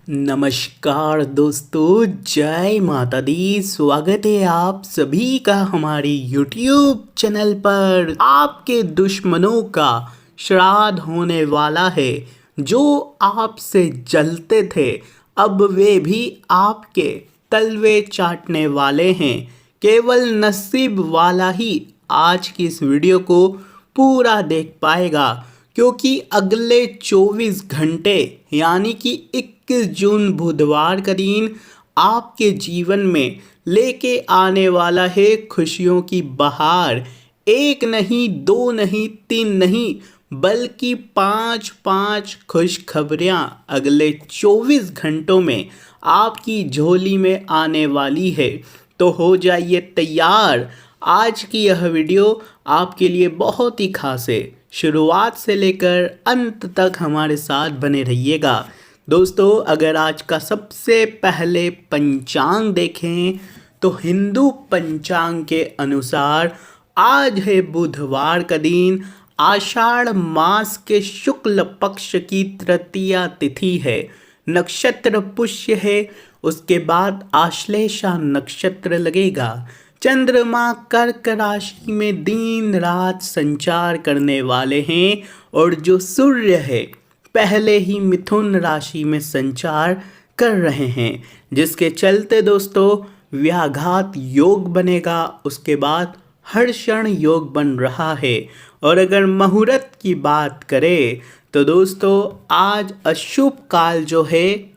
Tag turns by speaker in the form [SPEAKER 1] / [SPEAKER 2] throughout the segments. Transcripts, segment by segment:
[SPEAKER 1] नमस्कार दोस्तों, जय माता दी। स्वागत है आप सभी का हमारे YouTube चैनल पर। आपके दुश्मनों का श्राद्ध होने वाला है। जो आपसे जलते थे अब वे भी आपके तलवे चाटने वाले हैं। केवल नसीब वाला ही आज की इस वीडियो को पूरा देख पाएगा, क्योंकि अगले 24 घंटे यानी कि 21 जून बुधवार का दिन आपके जीवन में लेके आने वाला है खुशियों की बहार। एक नहीं, दो नहीं, तीन नहीं, बल्कि पांच पांच खुशखबरियां अगले 24 घंटों में आपकी झोली में आने वाली है। तो हो जाइए तैयार। आज की यह वीडियो आपके लिए बहुत ही खास है। शुरुआत से लेकर अंत तक हमारे साथ बने रहिएगा। दोस्तों, अगर आज का सबसे पहले पंचांग देखें तो हिंदू पंचांग के अनुसार आज है बुधवार का दिन। आषाढ़ मास के शुक्ल पक्ष की तृतीया तिथि है। नक्षत्र पुष्य है। उसके बाद आश्लेषा नक्षत्र लगेगा। चंद्रमा कर्क राशि में दिन रात संचार करने वाले हैं और जो सूर्य है पहले ही मिथुन राशि में संचार कर रहे हैं, जिसके चलते दोस्तों व्याघात योग बनेगा। उसके बाद हर्षण योग बन रहा है। और अगर मुहूर्त की बात करें तो दोस्तों आज अशुभ काल जो है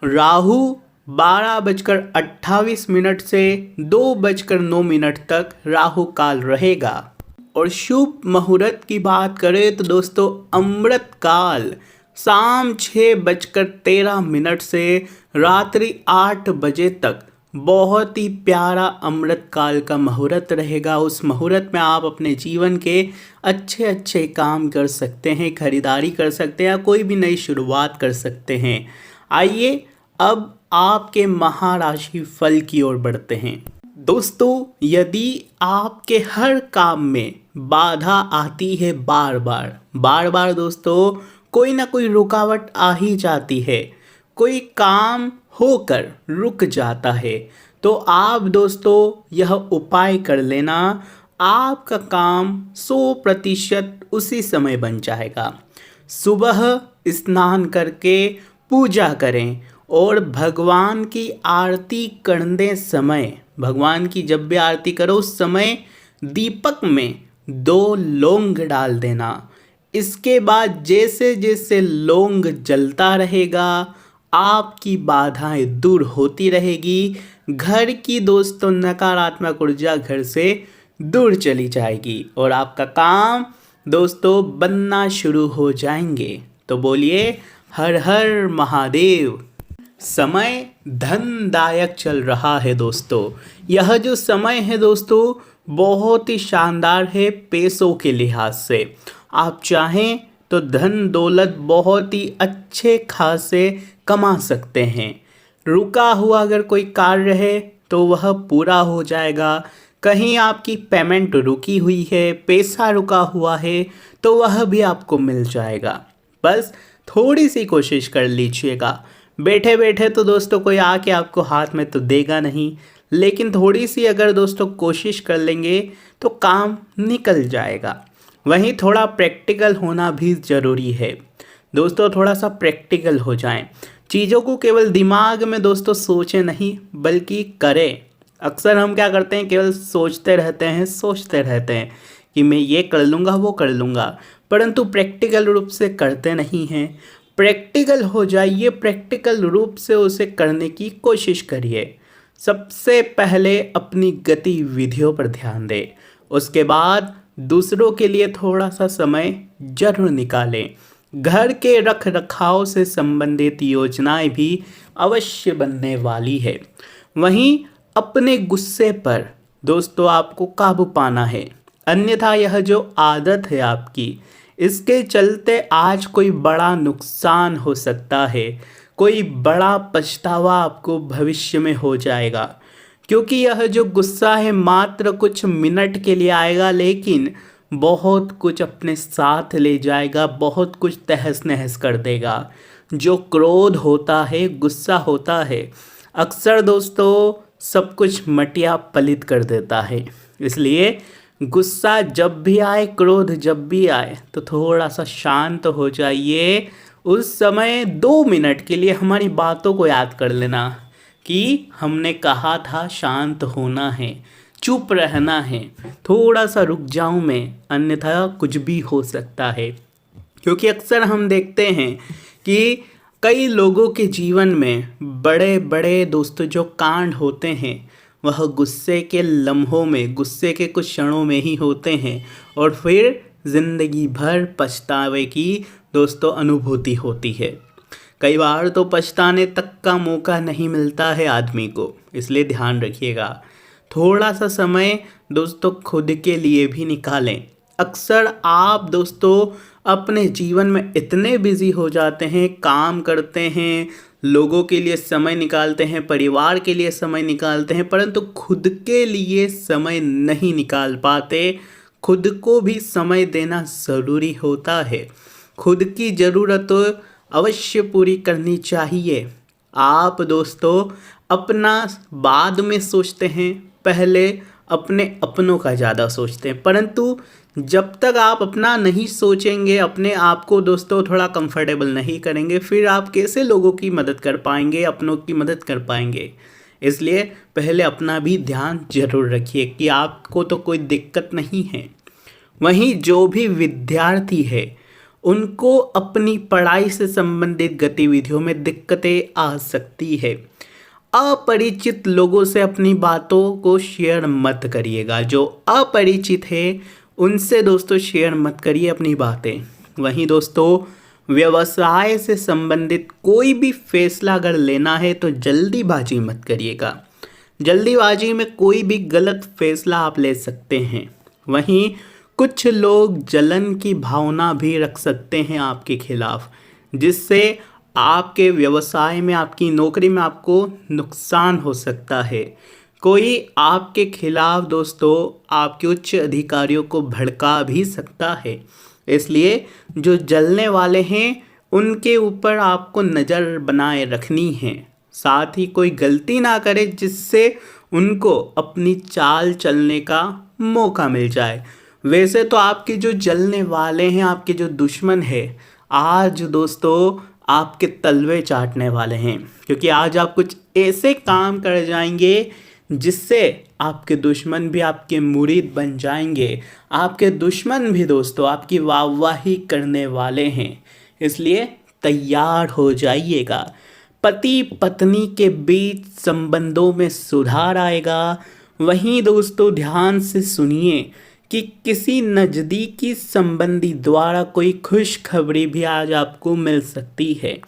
[SPEAKER 1] राहु 12:28 से 2:09 तक राहु काल रहेगा। और शुभ मुहूर्त की बात करें तो दोस्तों अमृत काल शाम 6:13 से रात्रि 8 बजे तक बहुत ही प्यारा अमृत काल का मुहूर्त रहेगा। उस मुहूर्त में आप अपने जीवन के अच्छे अच्छे काम कर सकते हैं, खरीदारी कर सकते हैं या कोई भी नई शुरुआत कर सकते हैं। आइए अब आपके महाराशि फल की ओर बढ़ते हैं। दोस्तों, यदि आपके हर काम में बाधा आती है, बार बार दोस्तों कोई ना कोई रुकावट आ ही जाती है, कोई काम होकर रुक जाता है, तो आप दोस्तों यह उपाय कर लेना, आपका काम 100% उसी समय बन जाएगा। सुबह स्नान करके पूजा करें और भगवान की आरती करने समय, भगवान की जब भी आरती करो उस समय दीपक में 2 लौंग डाल देना। इसके बाद जैसे जैसे लौंग जलता रहेगा आपकी बाधाएं दूर होती रहेगी। घर की दोस्तों नकारात्मक ऊर्जा घर से दूर चली जाएगी और आपका काम दोस्तों बनना शुरू हो जाएंगे। तो बोलिए हर हर महादेव। समय धनदायक चल रहा है दोस्तों। यह जो समय है दोस्तों बहुत ही शानदार है पैसों के लिहाज से। आप चाहें तो धन दौलत बहुत ही अच्छे खासे कमा सकते हैं। रुका हुआ अगर कोई कार्य है तो वह पूरा हो जाएगा। कहीं आपकी पेमेंट रुकी हुई है, पैसा रुका हुआ है, तो वह भी आपको मिल जाएगा। बस थोड़ी सी कोशिश कर लीजिएगा। बैठे बैठे तो दोस्तों कोई आके आपको हाथ में तो देगा नहीं, लेकिन थोड़ी सी अगर दोस्तों कोशिश कर लेंगे तो काम निकल जाएगा। वहीं थोड़ा प्रैक्टिकल होना भी ज़रूरी है दोस्तों। थोड़ा सा प्रैक्टिकल हो जाएं। चीज़ों को केवल दिमाग में दोस्तों सोचें नहीं बल्कि करें। अक्सर हम क्या करते हैं, केवल सोचते रहते हैं कि मैं ये कर लूँगा वो कर लूँगा, परंतु प्रैक्टिकल रूप से करते नहीं हैं। प्रैक्टिकल हो जाइए, प्रैक्टिकल रूप से उसे करने की कोशिश करिए। सबसे पहले अपनी गतिविधियों पर ध्यान दें, उसके बाद दूसरों के लिए थोड़ा सा समय जरूर निकालें। घर के रख रखाव से संबंधित योजनाएं भी अवश्य बनने वाली है। वहीं अपने गुस्से पर दोस्तों आपको काबू पाना है, अन्यथा यह जो आदत है आपकी, इसके चलते आज कोई बड़ा नुकसान हो सकता है। कोई बड़ा पछतावा आपको भविष्य में हो जाएगा, क्योंकि यह जो गुस्सा है मात्र कुछ मिनट के लिए आएगा, लेकिन बहुत कुछ अपने साथ ले जाएगा, बहुत कुछ तहस नहस कर देगा। जो क्रोध होता है, गुस्सा होता है, अक्सर दोस्तों सब कुछ मटिया पलित कर देता है। इसलिए गुस्सा जब भी आए, क्रोध जब भी आए, तो थोड़ा सा शांत हो जाइए। उस समय 2 मिनट के लिए हमारी बातों को याद कर लेना कि हमने कहा था शांत होना है, चुप रहना है, थोड़ा सा रुक जाऊं मैं, अन्यथा कुछ भी हो सकता है। क्योंकि अक्सर हम देखते हैं कि कई लोगों के जीवन में बड़े बड़े दोस्तों जो कांड होते हैं वह गुस्से के लम्हों में, गुस्से के कुछ क्षणों में ही होते हैं, और फिर ज़िंदगी भर पछतावे की दोस्तों अनुभूति होती है। कई बार तो पछताने तक का मौका नहीं मिलता है आदमी को। इसलिए ध्यान रखिएगा, थोड़ा सा समय दोस्तों खुद के लिए भी निकालें। अक्सर आप दोस्तों अपने जीवन में इतने बिजी हो जाते हैं, काम करते हैं, लोगों के लिए समय निकालते हैं, परिवार के लिए समय निकालते हैं, परंतु खुद के लिए समय नहीं निकाल पाते। खुद को भी समय देना ज़रूरी होता है। खुद की ज़रूरत अवश्य पूरी करनी चाहिए। आप दोस्तों अपना बाद में सोचते हैं, पहले अपने अपनों का ज़्यादा सोचते हैं, परंतु जब तक आप अपना नहीं सोचेंगे, अपने आप को दोस्तों थोड़ा कंफर्टेबल नहीं करेंगे, फिर आप कैसे लोगों की मदद कर पाएंगे, अपनों की मदद कर पाएंगे। इसलिए पहले अपना भी ध्यान जरूर रखिए कि आपको तो कोई दिक्कत नहीं है। वहीं जो भी विद्यार्थी है उनको अपनी पढ़ाई से संबंधित गतिविधियों में दिक्कतें आ सकती है। अपरिचित लोगों से अपनी बातों को शेयर मत करिएगा। जो अपरिचित है उनसे दोस्तों शेयर मत करिए अपनी बातें। वहीं दोस्तों व्यवसाय से संबंधित कोई भी फैसला अगर लेना है तो जल्दीबाजी मत करिएगा। जल्दीबाजी में कोई भी गलत फैसला आप ले सकते हैं। वहीं कुछ लोग जलन की भावना भी रख सकते हैं आपके खिलाफ, जिससे आपके व्यवसाय में, आपकी नौकरी में आपको नुकसान हो सकता है। कोई आपके खिलाफ दोस्तों आपके उच्च अधिकारियों को भड़का भी सकता है। इसलिए जो जलने वाले हैं उनके ऊपर आपको नज़र बनाए रखनी है। साथ ही कोई गलती ना करे जिससे उनको अपनी चाल चलने का मौका मिल जाए। वैसे तो आपके जो जलने वाले हैं, आपके जो दुश्मन है, आज दोस्तों आपके तलवे चाटने वाले हैं। क्योंकि आज आप कुछ ऐसे काम कर जाएंगे जिससे आपके दुश्मन भी आपके मुरीद बन जाएंगे। आपके दुश्मन भी दोस्तों आपकी वाहवाही करने वाले हैं। इसलिए तैयार हो जाइएगा। पति पत्नी के बीच संबंधों में सुधार आएगा। वहीं दोस्तों ध्यान से सुनिए कि किसी नज़दीकी संबंधी द्वारा कोई खुशखबरी भी आज आपको मिल सकती है।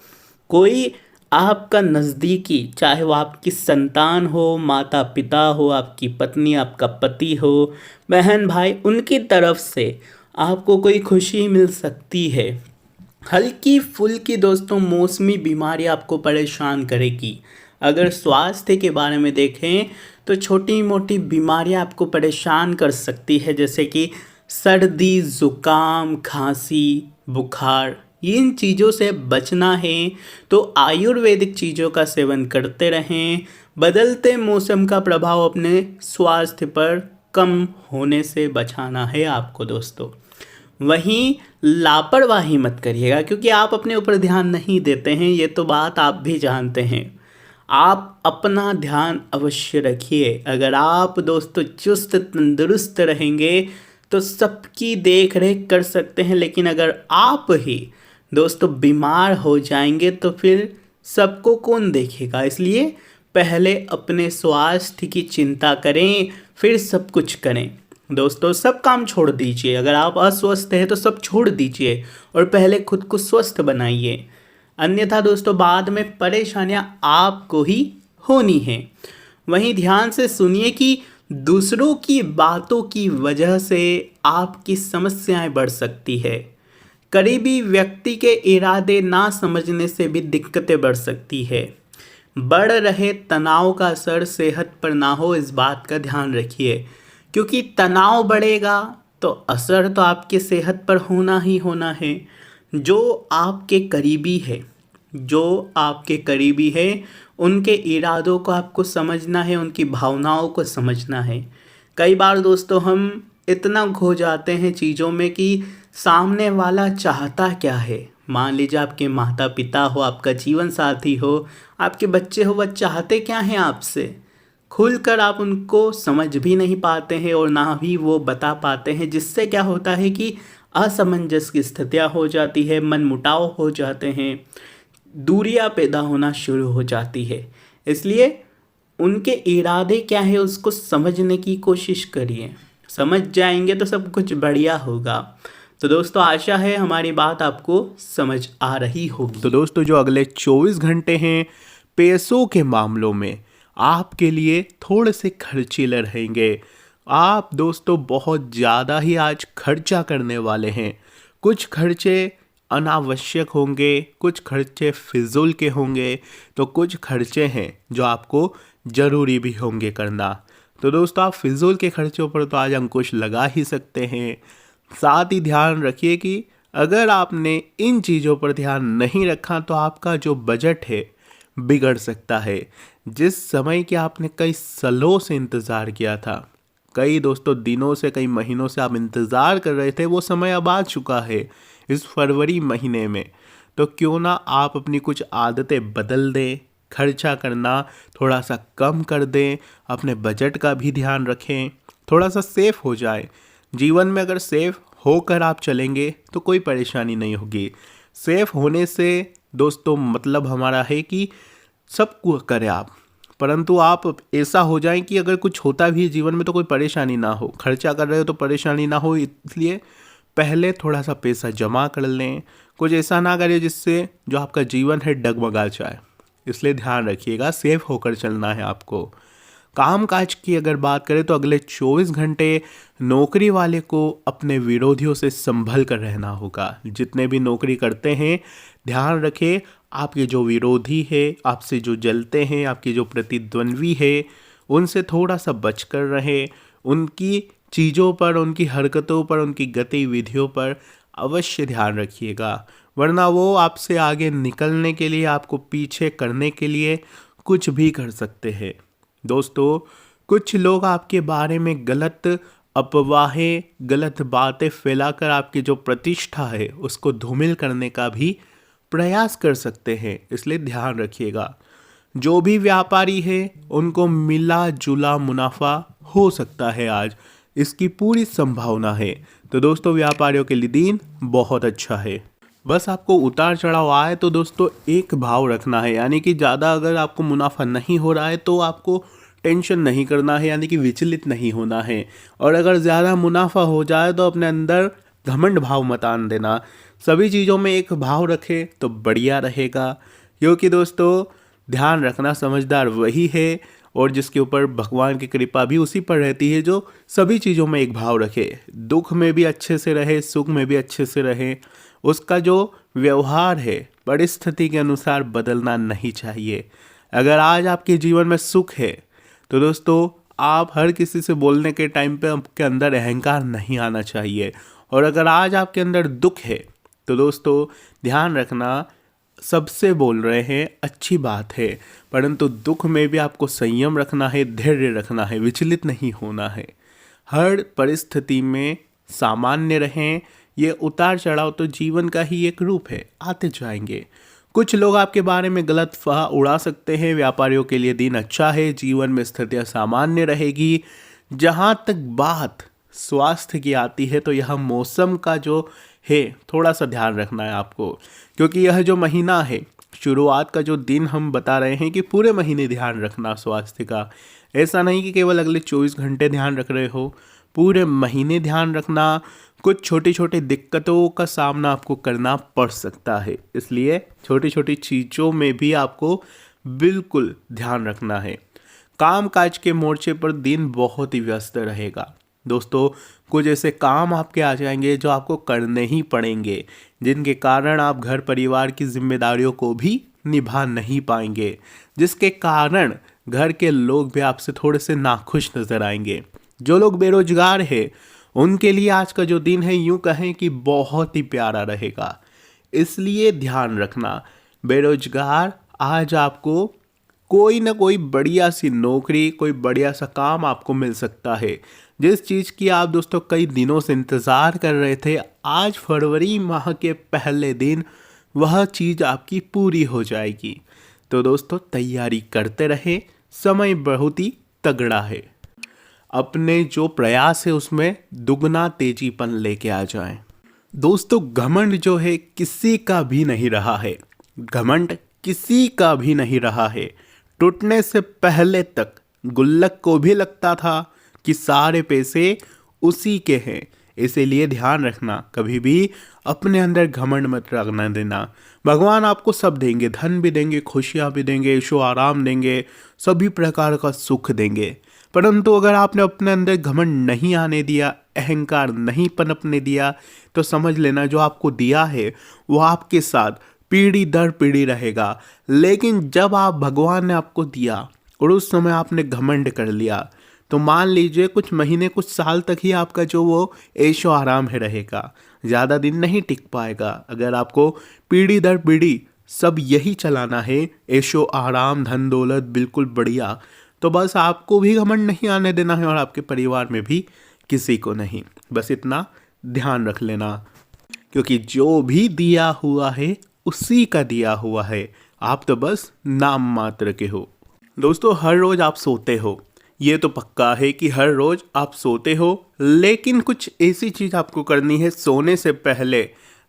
[SPEAKER 1] कोई आपका नज़दीकी, चाहे वो आपकी संतान हो, माता पिता हो, आपकी पत्नी, आपका पति हो, बहन भाई, उनकी तरफ से आपको कोई खुशी मिल सकती है। हल्की फुल्की दोस्तों मौसमी बीमारी आपको परेशान करेगी। अगर स्वास्थ्य के बारे में देखें तो छोटी मोटी बीमारियां आपको परेशान कर सकती है, जैसे कि सर्दी, ज़ुकाम, खांसी, बुखार। इन चीज़ों से बचना है तो आयुर्वेदिक चीज़ों का सेवन करते रहें। बदलते मौसम का प्रभाव अपने स्वास्थ्य पर कम होने से बचाना है आपको दोस्तों। वहीं लापरवाही मत करिएगा, क्योंकि आप अपने ऊपर ध्यान नहीं देते हैं, ये तो बात आप भी जानते हैं। आप अपना ध्यान अवश्य रखिए। अगर आप दोस्तों चुस्त तंदुरुस्त रहेंगे तो सबकी देख रेख कर सकते हैं, लेकिन अगर आप ही दोस्तों बीमार हो जाएंगे तो फिर सबको कौन देखेगा। इसलिए पहले अपने स्वास्थ्य की चिंता करें, फिर सब कुछ करें। दोस्तों सब काम छोड़ दीजिए। अगर आप अस्वस्थ हैं तो सब छोड़ दीजिए और पहले खुद को स्वस्थ बनाइए, अन्यथा दोस्तों बाद में परेशानियां आपको ही होनी है। वहीं ध्यान से सुनिए कि दूसरों की बातों की वजह से आपकी समस्याएं बढ़ सकती है। करीबी व्यक्ति के इरादे ना समझने से भी दिक्कतें बढ़ सकती है। बढ़ रहे तनाव का असर सेहत पर ना हो, इस बात का ध्यान रखिए, क्योंकि तनाव बढ़ेगा तो असर तो आपके सेहत पर होना ही होना है। जो आपके करीबी है, जो आपके करीबी है उनके इरादों को आपको समझना है, उनकी भावनाओं को समझना है। कई बार दोस्तों हम इतना खो जाते हैं चीज़ों में कि सामने वाला चाहता क्या है। मान लीजिए आपके माता पिता हो, आपका जीवन साथी हो, आपके बच्चे हो, वह चाहते क्या हैं आपसे, खुलकर आप उनको समझ भी नहीं पाते हैं और ना ही वो बता पाते हैं, जिससे क्या होता है कि असमंजस की स्थितियाँ हो जाती है, मनमुटाव हो जाते हैं, दूरियां पैदा होना शुरू हो जाती है। इसलिए उनके इरादे क्या है उसको समझने की कोशिश करिए। समझ जाएंगे तो सब कुछ बढ़िया होगा। तो दोस्तों आशा है हमारी बात आपको समझ आ रही होगी।
[SPEAKER 2] तो दोस्तों जो अगले 24 घंटे हैं पैसों के मामलों में आपके लिए थोड़े से खर्चीले रहेंगे। आप दोस्तों बहुत ज़्यादा ही आज खर्चा करने वाले हैं। कुछ खर्चे अनावश्यक होंगे, कुछ खर्चे फिजूल के होंगे, तो कुछ खर्चे हैं जो आपको ज़रूरी भी होंगे करना। तो दोस्तों आप फिजूल के खर्चों पर तो आज अंकुश लगा ही सकते हैं। साथ ही ध्यान रखिए कि अगर आपने इन चीज़ों पर ध्यान नहीं रखा तो आपका जो बजट है बिगड़ सकता है। जिस समय की आपने कई सालों से इंतज़ार किया था, कई दोस्तों दिनों से, कई महीनों से आप इंतज़ार कर रहे थे, वो समय अब आ चुका है इस फरवरी महीने में। तो क्यों ना आप अपनी कुछ आदतें बदल दें, खर्चा करना थोड़ा सा कम कर दें, अपने बजट का भी ध्यान रखें, थोड़ा सा सेफ हो जाए। जीवन में अगर सेफ होकर आप चलेंगे तो कोई परेशानी नहीं होगी। सेफ होने से दोस्तों मतलब हमारा है कि सब कुछ करें आप, परंतु आप ऐसा हो जाएं कि अगर कुछ होता भी है जीवन में तो कोई परेशानी ना हो। खर्चा कर रहे हो तो परेशानी ना हो, इसलिए पहले थोड़ा सा पैसा जमा कर लें। कुछ ऐसा ना करें जिससे जो आपका जीवन है डगमगा जाए। इसलिए ध्यान रखिएगा, सेफ होकर चलना है आपको। कामकाज की अगर बात करें तो अगले 24 घंटे नौकरी वाले को अपने विरोधियों से संभल कर रहना होगा। जितने भी नौकरी करते हैं ध्यान रखें, आपके जो विरोधी है, आपसे जो जलते हैं, आपके जो प्रतिद्वंद्वी है, उनसे थोड़ा सा बचकर रहें। उनकी चीज़ों पर, उनकी हरकतों पर, उनकी गतिविधियों पर अवश्य ध्यान रखिएगा, वरना वो आपसे आगे निकलने के लिए, आपको पीछे करने के लिए कुछ भी कर सकते हैं। दोस्तों कुछ लोग आपके बारे में गलत अफवाहें, गलत बातें फैलाकर आपकी जो प्रतिष्ठा है उसको धूमिल करने का भी प्रयास कर सकते हैं, इसलिए ध्यान रखिएगा। जो भी व्यापारी है उनको मिला जुला मुनाफा हो सकता है आज, इसकी पूरी संभावना है। तो दोस्तों व्यापारियों के लिए दिन बहुत अच्छा है। बस आपको उतार चढ़ाव आए तो दोस्तों एक भाव रखना है, यानी कि ज़्यादा अगर आपको मुनाफा नहीं हो रहा है तो आपको टेंशन नहीं करना है, यानी कि विचलित नहीं होना है। और अगर ज़्यादा मुनाफा हो जाए तो अपने अंदर घमंड भाव मत आन देना। सभी चीज़ों में एक भाव रखें तो बढ़िया रहेगा, क्योंकि दोस्तों ध्यान रखना समझदार वही है और जिसके ऊपर भगवान की कृपा भी उसी पर रहती है, जो सभी चीज़ों में एक भाव रखे। दुख में भी अच्छे से रहे, सुख में भी अच्छे से रहे। उसका जो व्यवहार है परिस्थिति के अनुसार बदलना नहीं चाहिए। अगर आज आपके जीवन में सुख है तो दोस्तों आप हर किसी से बोलने के टाइम पे आपके अंदर अहंकार नहीं आना चाहिए। और अगर आज आपके अंदर दुख है तो दोस्तों ध्यान रखना, सबसे बोल रहे हैं अच्छी बात है, परंतु दुख में भी आपको संयम रखना है, धैर्य रखना है, विचलित नहीं होना है। हर परिस्थिति में सामान्य रहें। ये उतार चढ़ाव तो जीवन का ही एक रूप है, आते जाएंगे। कुछ लोग आपके बारे में गलत फह उड़ा सकते हैं। व्यापारियों के लिए दिन अच्छा है, जीवन में स्थितियाँ सामान्य रहेगी। जहाँ तक बात स्वास्थ्य की आती है तो यह मौसम का जो है थोड़ा सा ध्यान रखना है आपको, क्योंकि यह जो महीना है, शुरुआत का जो दिन हम बता रहे हैं कि पूरे महीने ध्यान रखना स्वास्थ्य का। ऐसा नहीं कि केवल अगले 24 घंटे ध्यान रख रहे हो, पूरे महीने ध्यान रखना। कुछ छोटी छोटी दिक्कतों का सामना आपको करना पड़ सकता है, इसलिए छोटी छोटी चीज़ों में भी आपको बिल्कुल ध्यान रखना है। कामकाज के मोर्चे पर दिन बहुत ही व्यस्त रहेगा। दोस्तों कुछ ऐसे काम आपके आ जाएंगे जो आपको करने ही पड़ेंगे, जिनके कारण आप घर परिवार की जिम्मेदारियों को भी निभा नहीं पाएंगे, जिसके कारण घर के लोग भी आपसे थोड़े से नाखुश नजर आएंगे। जो लोग बेरोजगार हैं उनके लिए आज का जो दिन है यूं कहें कि बहुत ही प्यारा रहेगा। इसलिए ध्यान रखना, बेरोजगार, आज आपको कोई ना कोई बढ़िया सी नौकरी, कोई बढ़िया सा काम आपको मिल सकता है। जिस चीज़ की आप दोस्तों कई दिनों से इंतज़ार कर रहे थे, आज फरवरी माह के पहले दिन वह चीज़ आपकी पूरी हो जाएगी। तो दोस्तों तैयारी करते रहे, समय बहुत ही तगड़ा है। अपने जो प्रयास है उसमें दुगना तेजीपन लेके आ जाएं। दोस्तों घमंड जो है किसी का भी नहीं रहा है, घमंड किसी का भी नहीं रहा है। टूटने से पहले तक गुल्लक को भी लगता था कि सारे पैसे उसी के हैं। इसीलिए ध्यान रखना, कभी भी अपने अंदर घमंड मत रखना देना। भगवान आपको सब देंगे, धन भी देंगे, खुशियाँ भी देंगे, ऐशो आराम देंगे, सभी प्रकार का सुख देंगे। परंतु अगर आपने अपने अंदर घमंड नहीं आने दिया, अहंकार नहीं पनपने दिया, तो समझ लेना जो आपको दिया है वो आपके साथ पीढ़ी दर पीढ़ी रहेगा। लेकिन जब आप भगवान ने आपको दिया और उस समय आपने घमंड कर लिया, तो मान लीजिए कुछ महीने कुछ साल तक ही आपका जो वो ऐशो आराम है रहेगा, ज़्यादा दिन नहीं टिक पाएगा। अगर आपको पीढ़ी दर पीढ़ी सब यही चलाना है, ऐशो आराम धन दौलत बिल्कुल बढ़िया, तो बस आपको भी घमंड नहीं आने देना है और आपके परिवार में भी किसी को नहीं। बस इतना ध्यान रख लेना, क्योंकि जो भी दिया हुआ है उसी का दिया हुआ है, आप तो बस नाम मात्र के हो। दोस्तों हर रोज आप सोते हो, ये तो पक्का है कि हर रोज आप सोते हो, लेकिन कुछ ऐसी चीज़ आपको करनी है सोने से पहले,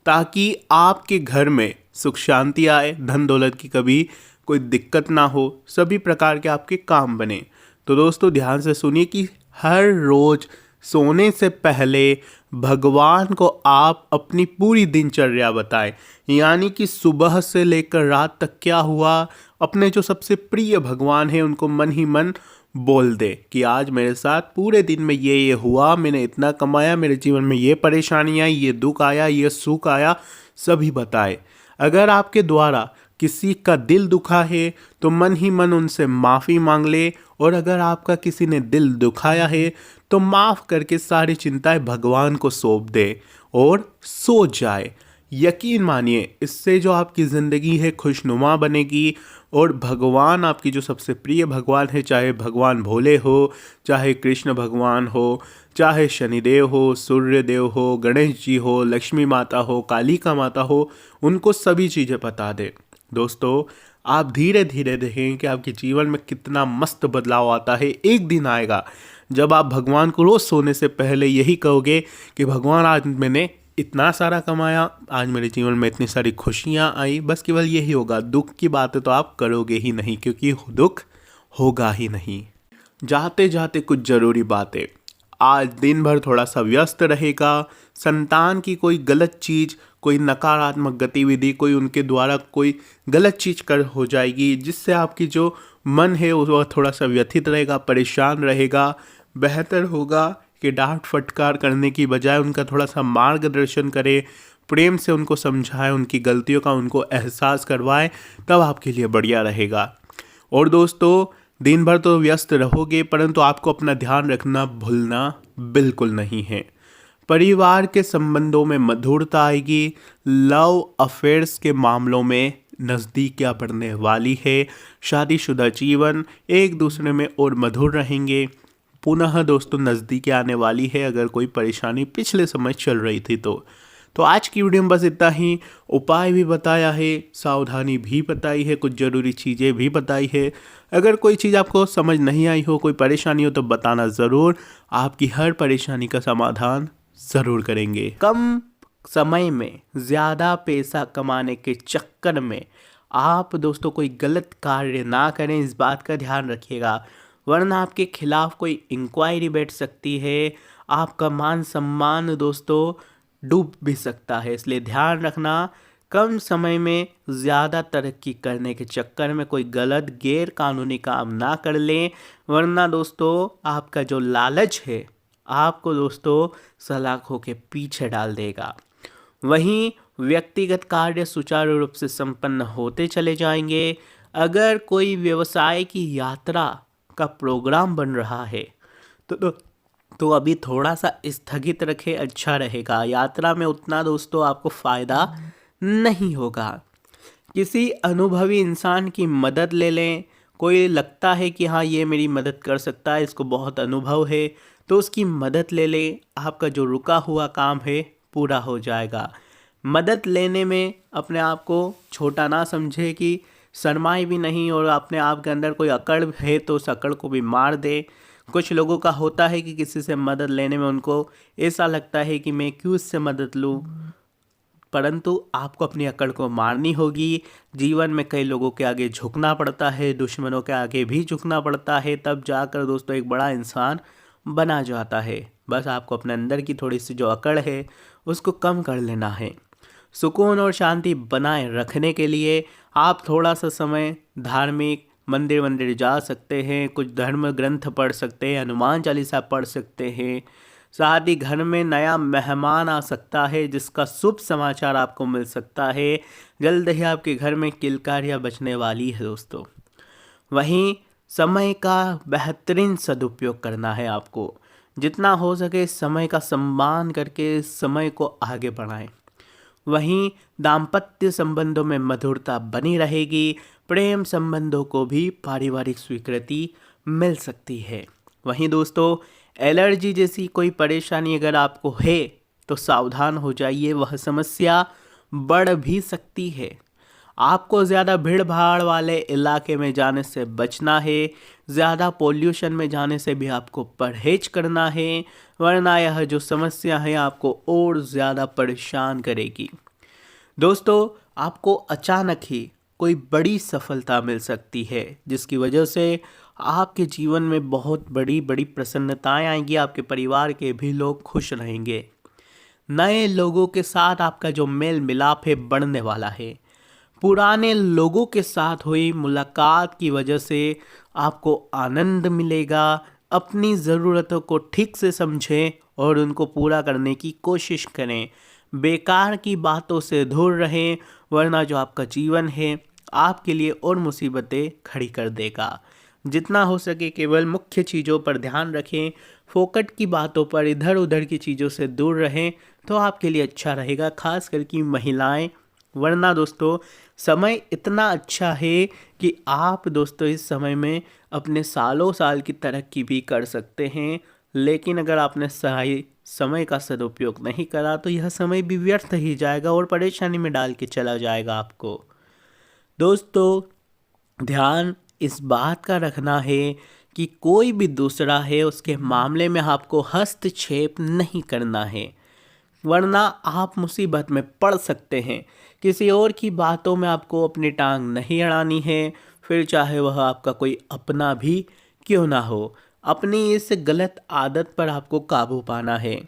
[SPEAKER 2] ताकि आपके घर में सुख शांति आए, धन दौलत की कभी कोई दिक्कत ना हो, सभी प्रकार के आपके काम बने। तो दोस्तों ध्यान से सुनिए कि हर रोज सोने से पहले भगवान को आप अपनी पूरी दिनचर्या बताएं, यानी कि सुबह से लेकर रात तक क्या हुआ, अपने जो सबसे प्रिय भगवान हैं उनको मन ही मन बोल दे कि आज मेरे साथ पूरे दिन में ये हुआ, मैंने इतना कमाया, मेरे जीवन में ये परेशानी आई, ये दुख आया, ये सुख आया, सभी बताए। अगर आपके द्वारा किसी का दिल दुखा है तो मन ही मन उनसे माफ़ी मांग ले, और अगर आपका किसी ने दिल दुखाया है तो माफ़ करके सारी चिंताएं भगवान को सौंप दे और सो जाए। यकीन मानिए इससे जो आपकी ज़िंदगी है खुशनुमा बनेगी, और भगवान आपकी जो सबसे प्रिय भगवान है, चाहे भगवान भोले हो, चाहे कृष्ण भगवान हो, चाहे शनिदेव हो, सूर्यदेव हो, गणेश जी हो, लक्ष्मी माता हो, कालिका माता हो, उनको सभी चीज़ें बता दे। दोस्तों आप धीरे धीरे देखें कि आपके जीवन में कितना मस्त बदलाव आता है। एक दिन आएगा जब आप भगवान को रोज़ सोने से पहले यही कहोगे कि भगवान आज मैंने इतना सारा कमाया, आज मेरे जीवन में इतनी सारी खुशियाँ आई, बस केवल यही होगा। दुख की बातें तो आप करोगे ही नहीं, क्योंकि दुख होगा ही नहीं। जाते जाते कुछ ज़रूरी बातें, आज दिन भर थोड़ा सा व्यस्त रहेगा। संतान की कोई गलत चीज़, कोई नकारात्मक गतिविधि, कोई उनके द्वारा कोई गलत चीज़ कर हो जाएगी, जिससे आपकी जो मन है वह थोड़ा सा व्यथित रहेगा, परेशान रहेगा। बेहतर होगा कि डांट फटकार करने की बजाय उनका थोड़ा सा मार्गदर्शन करें, प्रेम से उनको समझाएं, उनकी गलतियों का उनको एहसास करवाएं, तब आपके लिए बढ़िया रहेगा। और दोस्तों दिन भर तो व्यस्त रहोगे, परंतु आपको अपना ध्यान रखना भूलना बिल्कुल नहीं है। परिवार के संबंधों में मधुरता आएगी, लव अफेयर्स के मामलों में नज़दीकियाँ बढ़ने वाली है, शादीशुदा जीवन एक दूसरे में और मधुर रहेंगे। पुनः दोस्तों नज़दीकी आने वाली है, अगर कोई परेशानी पिछले समय चल रही थी तो आज की वीडियो में बस इतना ही। उपाय भी बताया है, सावधानी भी बताई है, कुछ ज़रूरी चीज़ें भी बताई है। अगर कोई चीज़ आपको समझ नहीं आई हो, कोई परेशानी हो तो बताना ज़रूर, आपकी हर परेशानी का समाधान ज़रूर करेंगे।
[SPEAKER 1] कम समय में ज़्यादा पैसा कमाने के चक्कर में आप दोस्तों कोई गलत कार्य ना करें, इस बात का ध्यान रखिएगा, वरना आपके खिलाफ कोई इंक्वायरी बैठ सकती है, आपका मान सम्मान दोस्तों डूब भी सकता है। इसलिए ध्यान रखना, कम समय में ज़्यादा तरक्की करने के चक्कर में कोई गलत गैर कानूनी काम ना कर लें, वरना दोस्तों आपका जो लालच है आपको दोस्तों सलाखों के पीछे डाल देगा। वहीं व्यक्तिगत कार्य सुचारू रूप से संपन्न होते चले जाएंगे। अगर कोई व्यवसाय की यात्रा का प्रोग्राम बन रहा है तो अभी थोड़ा सा स्थगित रखें, अच्छा रहेगा। यात्रा में उतना दोस्तों आपको फ़ायदा नहीं होगा। किसी अनुभवी इंसान की मदद ले लें। कोई लगता है कि हाँ ये मेरी मदद कर सकता है, इसको बहुत अनुभव है, तो उसकी मदद ले लें। आपका जो रुका हुआ काम है पूरा हो जाएगा। मदद लेने में अपने आप को छोटा ना समझे कि शर्माए भी नहीं, और अपने आप के अंदर कोई अकड़ है तो उस अकड़ को भी मार दे। कुछ लोगों का होता है कि किसी से मदद लेने में उनको ऐसा लगता है कि मैं क्यों इससे मदद लूँ, परंतु आपको अपनी अकड़ को मारनी होगी। जीवन में कई लोगों के आगे झुकना पड़ता है, दुश्मनों के आगे भी झुकना पड़ता है, तब जाकर दोस्तों एक बड़ा इंसान बना जाता है। बस आपको अपने अंदर की थोड़ी सी जो अकड़ है उसको कम कर लेना है। सुकून और शांति बनाए रखने के लिए आप थोड़ा सा समय धार्मिक मंदिर जा सकते हैं, कुछ धर्म ग्रंथ पढ़ सकते हैं, हनुमान चालीसा पढ़ सकते हैं। साथ ही घर में नया मेहमान आ सकता है जिसका शुभ समाचार आपको मिल सकता है। जल्द ही आपके घर में किलकारियाँ बजने वाली है दोस्तों। वहीं समय का बेहतरीन सदुपयोग करना है आपको। जितना हो सके समय का सम्मान करके समय को आगे बढ़ाएं। वहीं दाम्पत्य संबंधों में मधुरता बनी रहेगी। प्रेम संबंधों को भी पारिवारिक स्वीकृति मिल सकती है। वहीं दोस्तों एलर्जी जैसी कोई परेशानी अगर आपको है तो सावधान हो जाइए, वह समस्या बढ़ भी सकती है। आपको ज़्यादा भीड़ भाड़ वाले इलाके में जाने से बचना है। ज़्यादा पोल्यूशन में जाने से भी आपको परहेज करना है, वरना यह जो समस्या है आपको और ज़्यादा परेशान करेगी। दोस्तों आपको अचानक ही कोई बड़ी सफलता मिल सकती है जिसकी वजह से आपके जीवन में बहुत बड़ी बड़ी प्रसन्नताएं आएंगी। आपके परिवार के भी लोग खुश रहेंगे। नए लोगों के साथ आपका जो मेल मिलाप है बढ़ने वाला है। पुराने लोगों के साथ हुई मुलाकात की वजह से आपको आनंद मिलेगा। अपनी ज़रूरतों को ठीक से समझें और उनको पूरा करने की कोशिश करें। बेकार की बातों से दूर रहें, वरना जो आपका जीवन है आपके लिए और मुसीबतें खड़ी कर देगा। जितना हो सके केवल मुख्य चीज़ों पर ध्यान रखें। फोकट की बातों पर, इधर उधर की चीज़ों से दूर रहें तो आपके लिए अच्छा रहेगा, खास करके महिलाएं। वरना दोस्तों समय इतना अच्छा है कि आप दोस्तों इस समय में अपने सालों साल की तरक्की भी कर सकते हैं, लेकिन अगर आपने सही समय का सदुपयोग नहीं करा तो यह समय भी व्यर्थ ही जाएगा और परेशानी में डाल के चला जाएगा आपको। दोस्तों ध्यान इस बात का रखना है कि कोई भी दूसरा है उसके मामले में आपको हस्तक्षेप नहीं करना है, वरना आप मुसीबत में पड़ सकते हैं। किसी और की बातों में आपको अपनी टांग नहीं अड़ानी है, फिर चाहे वह आपका कोई अपना भी क्यों ना हो। अपनी इस गलत आदत पर आपको काबू पाना है।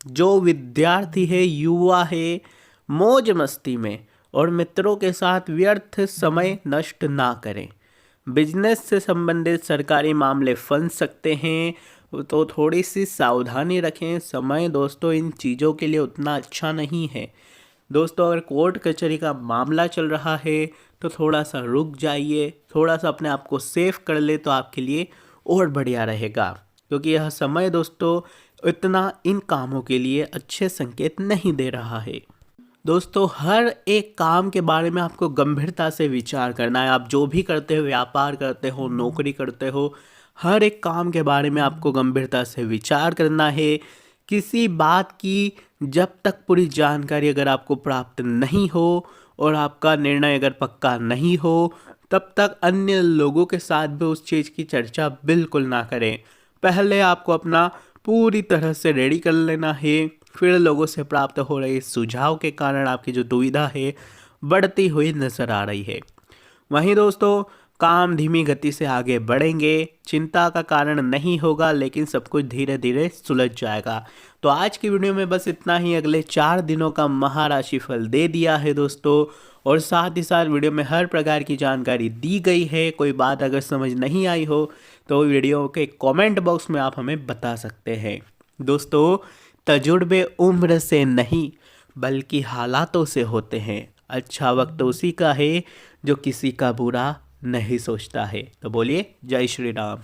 [SPEAKER 1] जो विद्यार्थी है, युवा है, मौज मस्ती में और मित्रों के साथ व्यर्थ समय नष्ट ना करें। बिजनेस से संबंधित सरकारी मामले फंस सकते हैं, तो थोड़ी सी सावधानी रखें। समय दोस्तों इन चीज़ों के लिए उतना अच्छा नहीं है। दोस्तों अगर कोर्ट कचहरी का मामला चल रहा है तो थोड़ा सा रुक जाइए, थोड़ा सा अपने आप को सेफ कर ले तो आपके लिए और बढ़िया रहेगा, क्योंकि यह समय दोस्तों इतना इन कामों के लिए अच्छे संकेत नहीं दे रहा है। दोस्तों हर एक काम के बारे में आपको गंभीरता से विचार करना है। आप जो भी करते हो, व्यापार करते हो, नौकरी करते हो, हर एक काम के बारे में आपको गंभीरता से विचार करना है। किसी बात की जब तक पूरी जानकारी अगर आपको प्राप्त नहीं हो और आपका निर्णय अगर पक्का नहीं हो, तब तक अन्य लोगों के साथ भी उस चीज़ की चर्चा बिल्कुल ना करें। पहले आपको अपना पूरी तरह से रेडी कर लेना है, फिर लोगों से प्राप्त हो रहे सुझाव के कारण आपकी जो दुविधा है बढ़ती हुई नजर आ रही है। वहीं दोस्तों काम धीमी गति से आगे बढ़ेंगे, चिंता का कारण नहीं होगा, लेकिन सब कुछ धीरे धीरे सुलझ जाएगा। तो आज की वीडियो में बस इतना ही। अगले 4 दिनों का महाराशिफल दे दिया है दोस्तों, और साथ ही साथ वीडियो में हर प्रकार की जानकारी दी गई है। कोई बात अगर समझ नहीं आई हो तो वीडियो के कमेंट बॉक्स में आप हमें बता सकते हैं। दोस्तों तजुर्बे उम्र से नहीं बल्कि हालातों से होते हैं। अच्छा वक्त उसी का है जो किसी का बुरा नहीं सोचता है। तो बोलिए जय श्री राम।